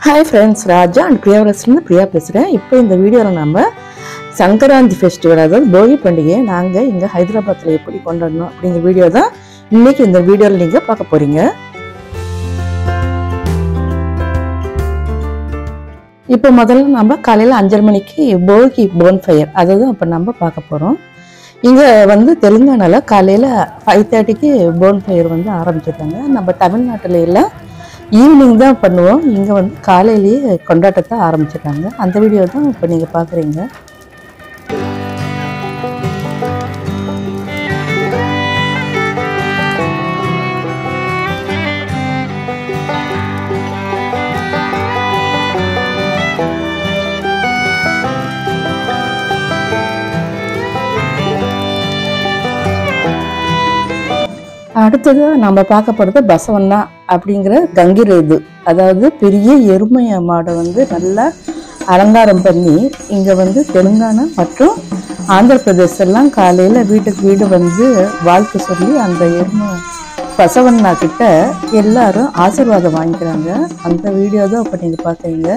Hi friends, Raja and Priya Vrasland Priya பேசுறேன். இப்போ இந்த வீடியோல நம்ம சங்கராந்தி ஃபெஸ்டிவல் அதாவது போகி பண்டிகையை நாங்க இங்க ஹைதராபாத்ல எப்படி கொண்டாடணும் அப்படிங்கிற வீடியோ தான் இன்னைக்கு இந்த வீடியோல நீங்க பார்க்க போறீங்க. இப்போ முதல்ல நம்ம காலையில 5:30 மணிக்கு போகி போன்ஃபயர் அதாவது அப்ப நம்ம பார்க்க போறோம். இங்க வந்து தெலுங்கானால காலையில 5:30க்கு போன்ஃபயர் வந்து ஆரம்பிச்சிட்டாங்க. நம்ம தமிழ்நாட்டுல எல்லாம் ஈவினிங் தான் பண்ணுவோம். இங்கே வந்து காலையிலேயே கொண்டாட்டத்தை ஆரம்பிச்சிட்டாங்க. அந்த வீடியோ தான் இப்போ நீங்கள் பார்க்குறீங்க. அடுத்தது நம்ம பார்க்க போகிறது பசவண்ணா அப்படிங்கிற கங்கிரேது, அதாவது பெரிய எருமைய மாடை வந்து நல்லா அலங்காரம் பண்ணி இங்கே வந்து தெலுங்கானா மற்றும் ஆந்திர பிரதேசெல்லாம் காலையில் வீட்டுக்கு வீடு வந்து வாழ்த்து சொல்லி அந்த எருமை பசவண்ணா கிட்ட எல்லாரும் ஆசீர்வாதம் வாங்கிக்கிறாங்க. அந்த வீடியோ தான் இப்போ நீங்கள் பார்க்குறீங்க.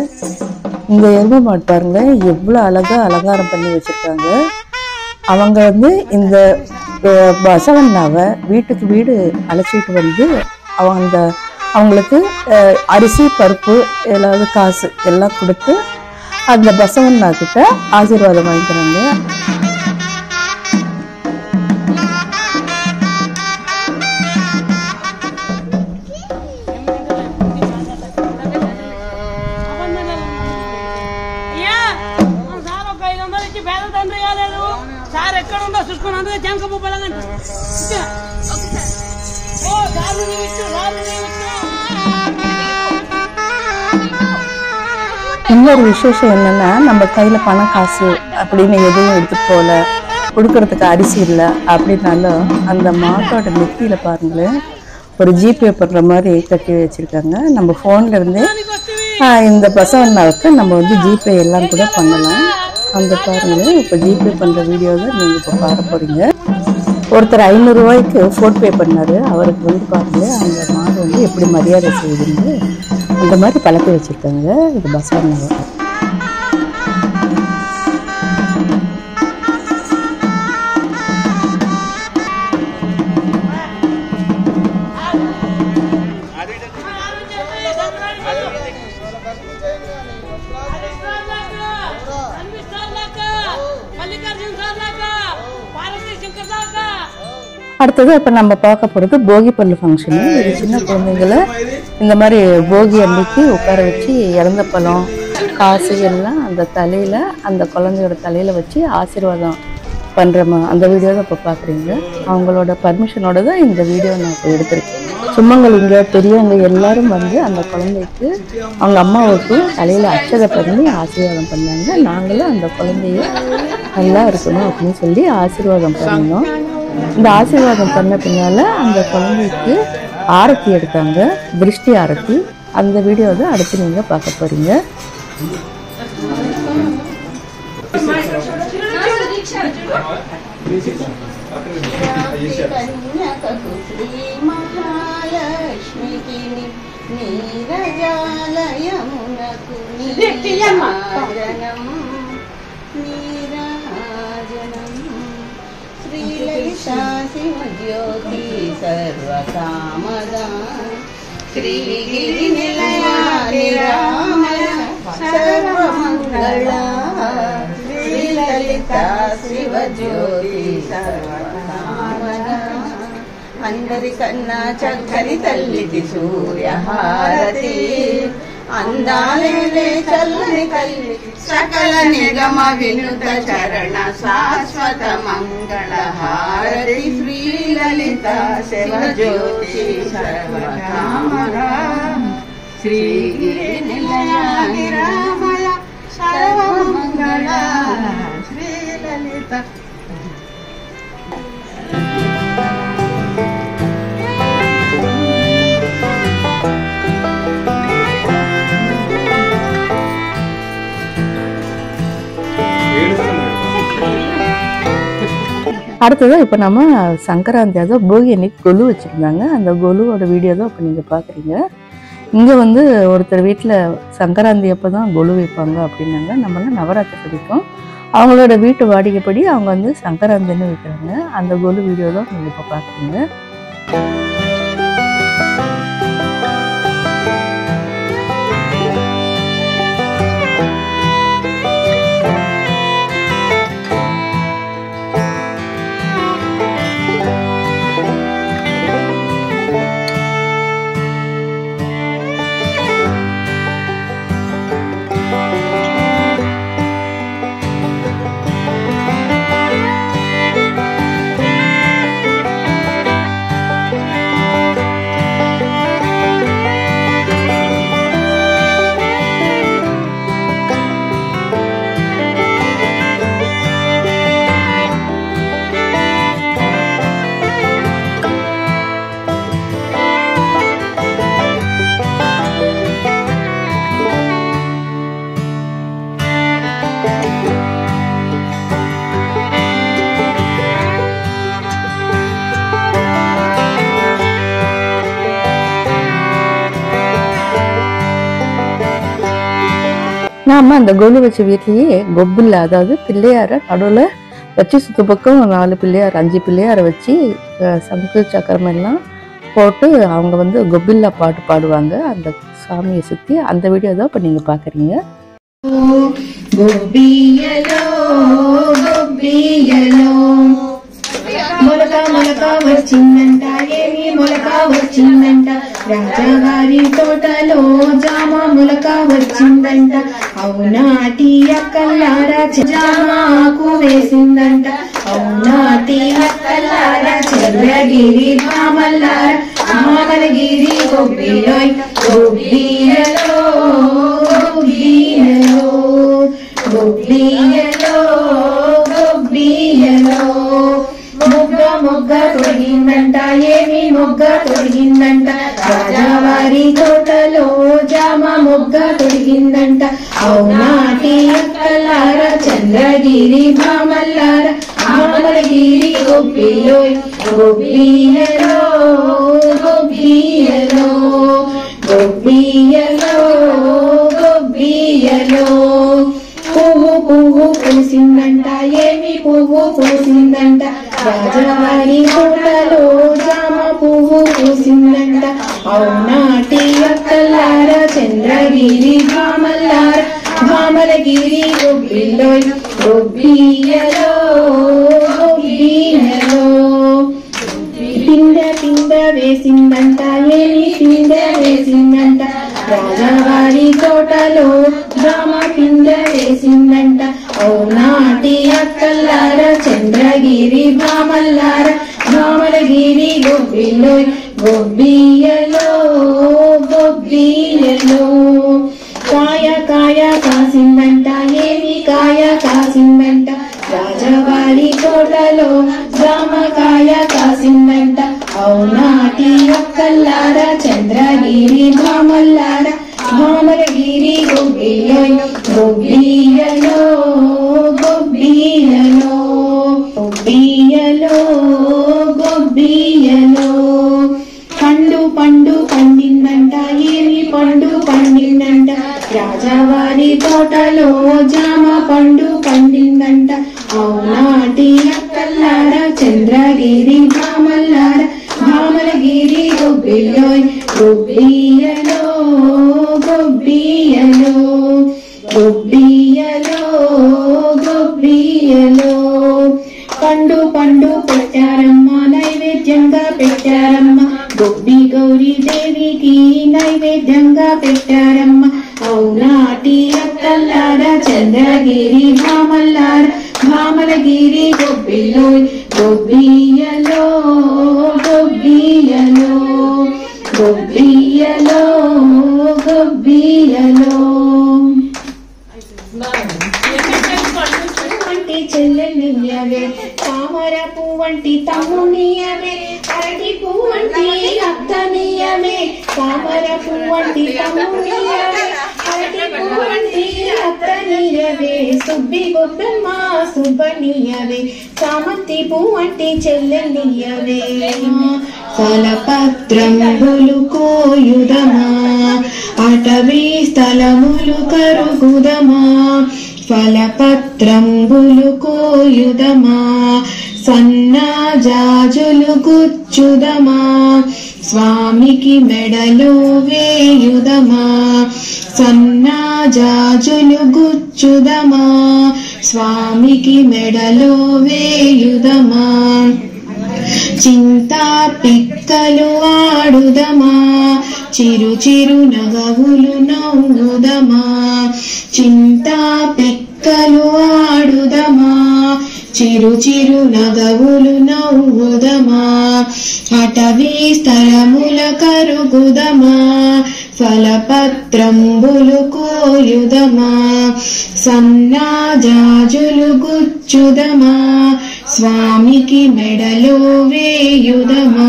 இந்த எருமை மாடு பாருங்க எவ்வளோ அழகாக அலங்காரம் பண்ணி வச்சுருக்காங்க. அவங்க வந்து இந்த பசவண்ணாவை வீட்டுக்கு வீடு அழைச்சிட்டு வந்து அவங்களுக்கு அரிசி பருப்பு ஏதாவது காசு எல்லாம் கொடுத்து அந்த பசவண்ணா கிட்ட ஆசீர்வாதம் வாங்கிக்கிறாங்க. இன்னொரு விசேஷம் என்னன்னா, நம்ம கையில பணம் காசு அப்படின்னு எதுவும் எடுத்துட்டு போல, கொடுக்கறதுக்கு அரிசி இல்லை அப்படின்னாலும் அந்த மாட்டோட நெத்தியில பாருங்களேன் ஒரு ஜிபே பண்ற மாதிரி கட்டி வச்சிருக்காங்க. நம்ம போன்ல இருந்தே இந்த பசவண்ணாவுக்கு நம்ம வந்து ஜிபே எல்லாம் கூட பண்ணலாம். அந்த பாருங்க இப்போ ஜிபே பண்ற வீடியோ தான் நீங்க இப்போ பார்க்க போறீங்க. ஒருத்தர் 500 ரூபாய்க்கு ஃபோன்பே பண்ணாரு. அவருக்கு வந்து பாருங்க அந்த மாடு வந்து எப்படி மரியாதை செய்யுதுன்னு அந்த மாதிரி பழக்கி வச்சிருக்காங்க. இது பசவண்ணாவை. அடுத்தது இப்போ நம்ம பார்க்க போகிறது போகி பல்லு ஃபங்க்ஷனு. இது சின்ன குழந்தைங்களை இந்த மாதிரி போகி அன்னைக்கு உட்கார வச்சு இறந்த பழம் காசு எல்லாம் அந்த தலையில் அந்த குழந்தையோட தலையில் வச்சு ஆசீர்வாதம் பண்ணுறோமா அந்த வீடியோ தான் இப்போ பார்க்குறீங்க. அவங்களோட பர்மிஷனோட தான் இந்த வீடியோ நான் இப்போ எடுத்திருக்கேன். சுமங்கலிங்க பெரியவங்க எல்லாரும் வந்து அந்த குழந்தைக்கு அவங்க அம்மாவுக்கு தலையில் அச்சதை பண்ணி ஆசீர்வாதம் பண்ணாங்க. நாங்களும் அந்த குழந்தைய நல்லா இருக்கணும் அப்படின்னு சொல்லி ஆசீர்வாதம் பண்ணணும். இந்த ஆசீர்வாதம் பண்ண பின்னால அந்த குழந்தைக்கு ஆரத்தி எடுத்தாங்க, திருஷ்டி ஆரத்தி. அந்த வீடியோ தான் அடுத்து நீங்க பார்க்க போறீங்க. शिवज्योति सर्वकामदा श्रीगिरि निलया निरामय सर्वमंगला श्रीललिता शिवज्योति सर्वकामदा अंदरिकन्ना चक्करि तल्लिति सूर्यहारति अंदालेले चल्లని कल्ली सकल निगम विनुत चरण शाश्वत मंगल हारति श्री ललिता शिवज्योति सर्वकामदा श्री निलया निरामय सर्वमंगला श्री ललिता. அடுத்தது இப்போ நம்ம சங்கராந்தி அதாவது போகி அன்னைக்கு கொலு வச்சுருந்தாங்க. அந்த கொலுவோட வீடியோ தான் இப்போ நீங்கள் பார்க்குறீங்க. இங்கே வந்து ஒருத்தர் வீட்டில் சங்கராந்தி அப்போ தான் கொலு வைப்பாங்க அப்படின்னாங்க. நம்மளாம் நவராத்திரி படிக்கும். அவங்களோட வீட்டு வாடிக்கைப்படி அவங்க வந்து சங்கராந்தின்னு வைக்கிறாங்க. அந்த கொலு வீடியோ தான் நீங்கள் இப்போ பார்க்குறீங்க. நாம் அந்த கொலு வச்ச வீட்லேயே கொப்பில்ல, அதாவது பிள்ளையாரை நடுவில் வச்சு சுற்று பக்கம் 4 பிள்ளையார் 5 பிள்ளையாரை வச்சு சங்கு சக்கரம் எல்லாம் போட்டு அவங்க வந்து கொப்பில்லா பாட்டு பாடுவாங்க அந்த சாமியை சுற்றி. அந்த வீடியோ தான் இப்போ நீங்கள் பார்க்குறீங்க. మొలక మొలక వచ్చిందంట, ఏమి మొలక వచ్చిందంట, రాజాగారి తోటలో జామ మొలక వచ్చిందంట, అవునాటి అక్కల్లారా జామాకు వేసిందంట, అవునాటి అక్కల్లారా చంద్రగిరి భామల్లారా మామలగిరి గొబ్బిలోయ్ గొబ్బియలో గొబ్బియలో గొబ్బియలో గొబ్బియలో మొగ్గ మొగ్గ తొడిగిందంట, ఏమి మొగ్గ తొడిగిందంట, రాజావారి తోటలో జామ మొగ్గ తొడిగిందంట, అవునాటి అక్కలార చంద్రగిరి భామల్లార మామలగిరి గొబ్బిలోయ్ గొబ్బియలో గొబ్బియలో గొబ్బియలో గొబ్బియలో పువ్వు పువ్వు పూసిందంట, ఏమి పువ్వు పూసిందంట, రాజావారి తోటలో జామ పువ్వు పూసిందంట, అవునాటి అక్కల్లార చంద్రగిరి భామల్లార భామలగిరి గొబ్బిలోయ్ గొబ్బియలో గొబ్బియలో పిందె పిందె వేసిందంట, ఏమి పిందె వేసిందంట, రాజావారి తోటలో జామ పిందె వేసిందంట, అవునాటి అక్కల్లార చంద్రగిరి భామల్లార భామలగిరి గొబ్బిలోయ్ గొబ్బియలో గొబ్బియలో కాయ కాయ కాసిందంట, ఏమి కాయ కాసిందంట, రాజావారి తోటలో జామకాయ కాసిందంట, అవునాటి అక్కల్లార చంద్రగిరి భామల్లార భామలగిరి గొబ్బిలోయ్ గొబ్బియలో గొబ్బియలో గొబ్బియలో గొబ్బియలో పండు పండు పండిందంట, ఏమి పండు పండిందంట, రాజావారి తోటలో జామ పండు పండిందంట, అవునాటి అక్కల్లార చంద్రగిరి భామల్లార భామలగిరి గొబ్బిలోయ్ గొబ్బియలో గొబ్బియలో గొబ్బియలో గొబ్బియలో పండు పండు పెట్టారమ్మ, నైవేద్యంగా పెట్టారమ్మ, గొబ్బి గౌరీ దేవికి నైవేద్యంగా పెట్టారమ్మ, అవునాటి అక్కల్లార చంద్రగిరి భామల్లార భామలగిరి గొబ్బిలోయ్ గొబ్బియలో గొబ్బియలో గొబ్బియలో గొబ్బియలో వంటి చెల్లెలియవే, తామర పువ్వంటి తమ్మునియవే, అరటి పువ్వంటి అత్తనియవే, తామర పువ్వంటి తమ్మునియవే, అరటి పువ్వంటి అత్తనియవే, సుబ్బి గొబ్బమ్మ సుబ్బనియవే, చామంతి పువ్వంటి చెల్లెలియవే, ఫలపత్రంబులు కోయుదమా అటవీ స్థలములు కరుగుదమా ఫలపత్రంబులు కోయుదమా సన్నాజాజులు గుచ్చుదమా స్వామికి మెడలో వేయుదమా సన్నాజాజులు గుచ్చుదమా స్వామికి మెడలో వేయుదమా చింతా పిక్కలు ఆడుదమా చిరు చిరు నగవులు నవ్వుదమా చింతా పిక్కలు ఆడుదమా చిరు చిరు నగవులు నవ్వుదమా అటవీ స్థలముల కరుగుదమా ఫలపత్రంబులు కోయుదమా సన్నాజాజులు గుచ్చుదమా స్వామికి మెడలో వేయుదమా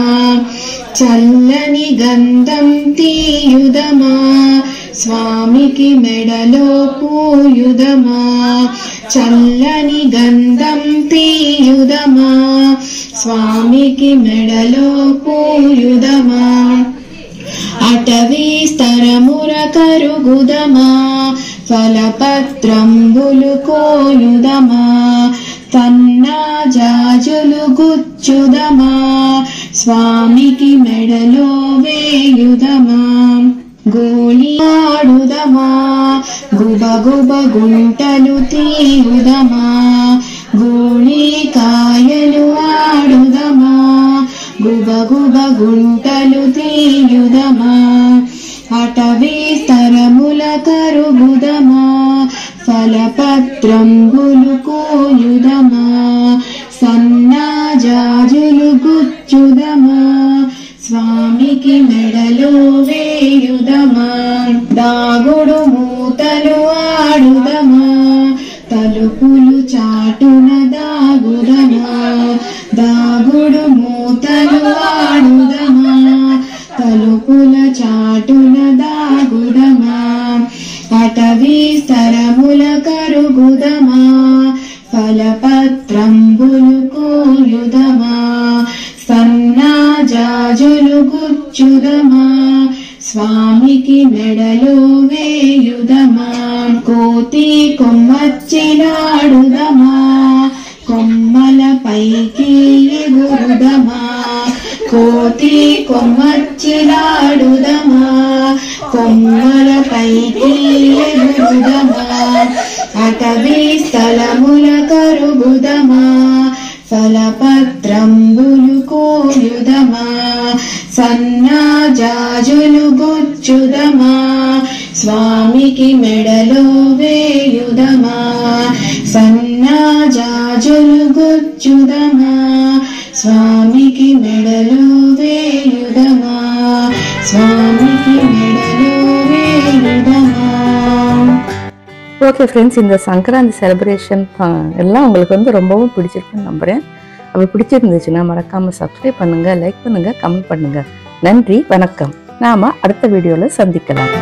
చల్లని గంధం తీయుదమా స్వామికి మెడలో పూయుదమా చల్లని గంధం తీయుదమా స్వామికి మెడలో పూయుదమా అటవీ స్థరముర కరుగుదమా ఫలపత్రంబులు కోయుదమా సన్నాజాజులు గుచ్చుదమా స్వామికి మెడలో వేయుదమా గోళీ ఆడుదమా గుబ గుబ గుంటలు తీయుదమా గోళీ కాయలు ఆడుదమా గుబ గుబ గుంటలు తీయుదమా అటవీ స్థరముల కరుగుదమా ఫలపత్రంబులు కోయుదమా సన్నాజాజులు గుచ్చుదమా స్వామికి మెడలో వేయుదమా దాగుడు మూతలు ఆడుదమా తలుపులు చాటున దాగుదమా దాగుడు మూతలు ఆడుదమా తలుపుల చాటున దాగుదమా అటవీ స్థరముల కరుగుదమా ఫలపత్రంబులు కోయుదమా సన్నాజాజులు గుచ్చుదమా స్వామికి మెడలో వేయుదమా కోతి కొమ్మచ్చిలాడుదమా కొమ్మల పైకి ఎగురుదమా కోతి కొమ్మచ్చిలాడుదమా కొమ్మల పైకి ఎగురుదమా అటవీ స్థలముల కరుగుదమా ఫలపత్రంబులు కోయుదమా సన్నాజాజులు గుచ్చుదమా స్వామికి మెడలో వేయుదమా సన్నాజాజులు గుచ్చుదమా స్వామికి మెడలో వేయుదమా స్వామికి మెడలో వేయుదమా. ஓகே ஃப்ரெண்ட்ஸ், இந்த சங்கராந்தி செலிப்ரேஷன் எல்லாம் உங்களுக்கு வந்து ரொம்பவும் பிடிச்சிருக்குன்னு நம்புகிறேன். அப்படி பிடிச்சிருந்துச்சுன்னா மறக்காமல் சப்ஸ்கிரைப் பண்ணுங்கள், லைக் பண்ணுங்கள், கமெண்ட் பண்ணுங்கள். நன்றி, வணக்கம். நாம் அடுத்த வீடியோவில் சந்திக்கலாம்.